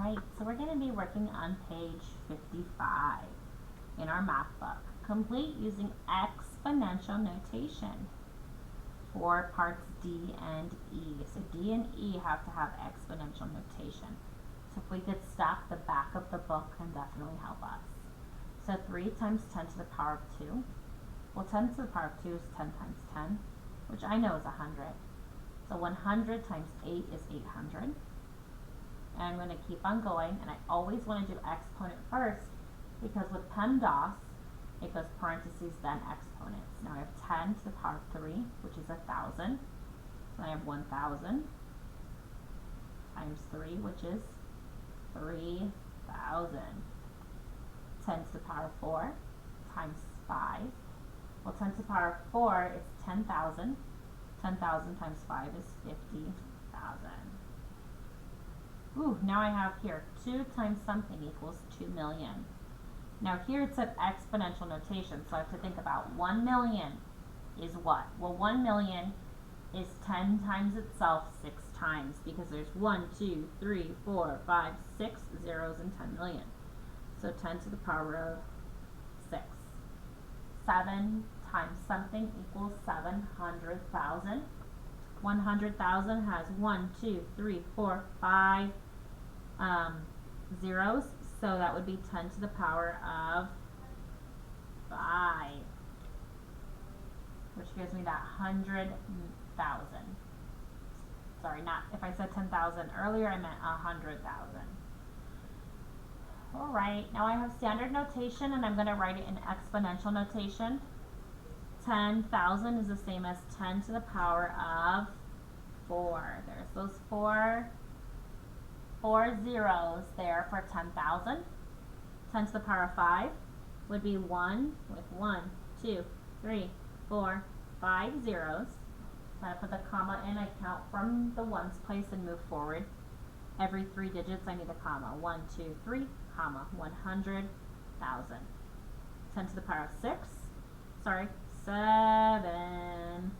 Right, so we're going to be working on page 55 in our math book. Complete using exponential notation for parts D and E. So D and E have to have exponential notation. So if we could stack the back of the book can definitely help us. So 3 times 10 to the power of 2. Well, 10 to the power of 2 is 10 times 10, which I know is 100. So 100 times 8 is 800. And I'm going to keep on going, and I always want to do exponent first because with PEMDAS, it goes parentheses, then exponents. Now I have 10 to the power of 3, which is 1,000. So I have 1,000 times 3, which is 3,000. 10 to the power of 4 times 5. Well, 10 to the power of 4 is 10,000. 10,000 times 5 is 50,000. Ooh, now I have here 2 times something equals 2 million. Now here it said exponential notation, so I have to think about 1 million is what? Well, 1 million is 10 times itself 6 times because there's 1, 2, 3, 4, 5, 6 zeros in 10 million. So 10 to the power of 6. 7 times something equals 700,000. 100,000 has 1, 2, 3, 4, 5 zeros, so that would be 10 to the power of 5, which gives me that 100,000. Sorry, not if I said 10,000 earlier, I meant 100,000. Alright, now I have standard notation and I'm going to write it in exponential notation. 10,000 is the same as 10 to the power of 4. There's those four zeros there for 10,000. 10 to the power of 5 would be 1 with 1, 2, 3, 4, 5 zeros. So I put the comma in, I count from the ones place and move forward. Every 3 digits I need a comma. 1, 2, 3, comma, 100,000. 10 to the power of 6, sorry, 7.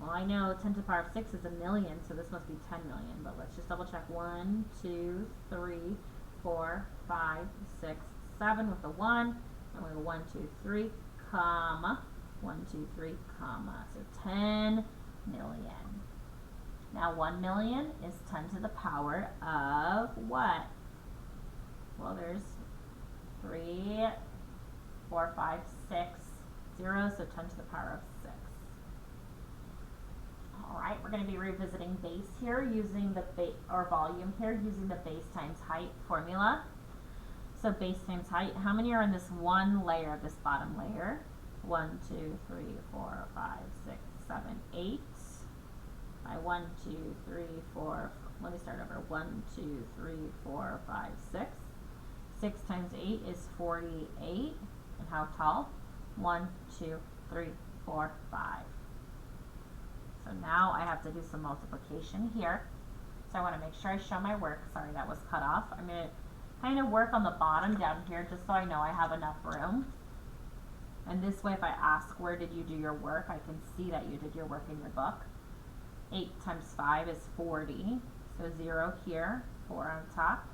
Well, I know 10 to the power of 6 is a million, so this must be 10 million, but let's just double check. 1, 2, 3, 4, 5, 6, 7 with the 1, and we have 1, 2, 3, comma, 1, 2, 3, comma, so 10 million. Now 1 million is 10 to the power of what? Well, there's 3, 4, 5, 6 zeros, so 10 to the power of 6. Alright, we're going to be revisiting base here using the volume here using the base times height formula. So base times height, how many are in this one layer, this bottom layer? 1, 2, 3, 4, 5, 6, 7, 8. By 1, 2, 3, 4, let me start over. 1, 2, 3, 4, 5, 6. 6 times 8 is 48. And how tall? 1, 2, 3, 4, 5. So now I have to do some multiplication here. So I want to make sure I show my work. Sorry, that was cut off. I'm going to kind of work on the bottom down here just so I know I have enough room. And this way, if I ask where did you do your work, I can see that you did your work in your book. 8 times 5 is 40. So 0 here, 4 on top.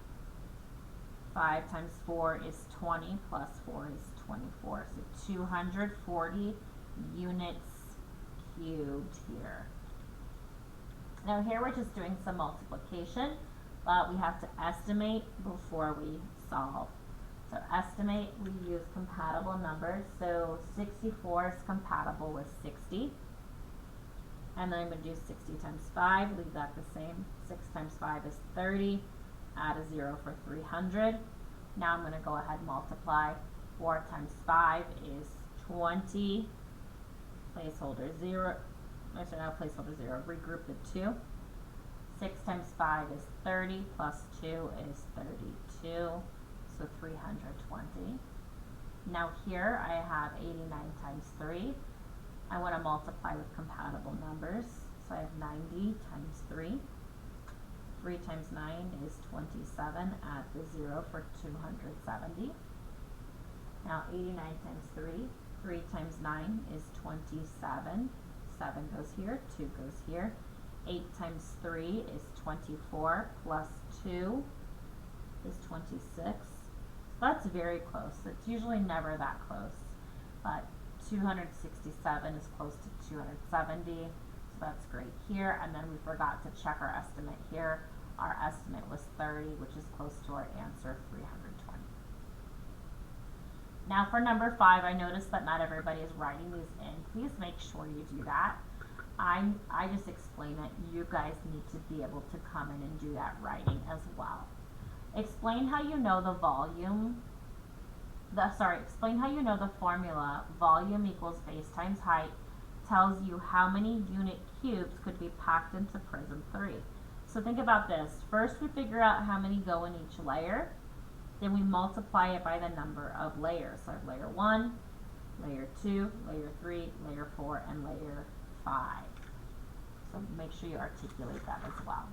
5 times 4 is 20 plus 4 is 24. So 240 units cubed here. Now here we're just doing some multiplication, but we have to estimate before we solve. So estimate, we use compatible numbers. So 64 is compatible with 60. And then I'm going to do 60 times 5, leave that the same. 6 times 5 is 30. Add a 0 for 300. Now I'm going to go ahead and multiply. 4 times 5 is 20. Placeholder 0. So now placeholder 0. Regroup the 2. 6 times 5 is 30. Plus 2 is 32. So 320. Now here I have 89 times 3. I want to multiply with compatible numbers. So I have 90 times 3. 3 times 9 is 27. Add the 0 for 270. Now 89 times 3. 3 times 9 is 27. 7 goes here. 2 goes here. 8 times 3 is 24 plus 2 is 26. That's very close. It's usually never that close, but 267 is close to 270, so that's great here. And then we forgot to check our estimate here. Our estimate was 30, which is close to our answer, 320. Now for number 5, I noticed that not everybody is writing these in. Please make sure you do that. I just explain it. You guys need to be able to come in and do that writing as well. Explain how you know the volume. Explain how you know the formula volume equals base times height tells you how many unit cubes could be packed into prism 3. So think about this. First we figure out how many go in each layer. Then we multiply it by the number of layers. So I have layer 1, layer 2, layer 3, layer 4, and layer 5. So make sure you articulate that as well.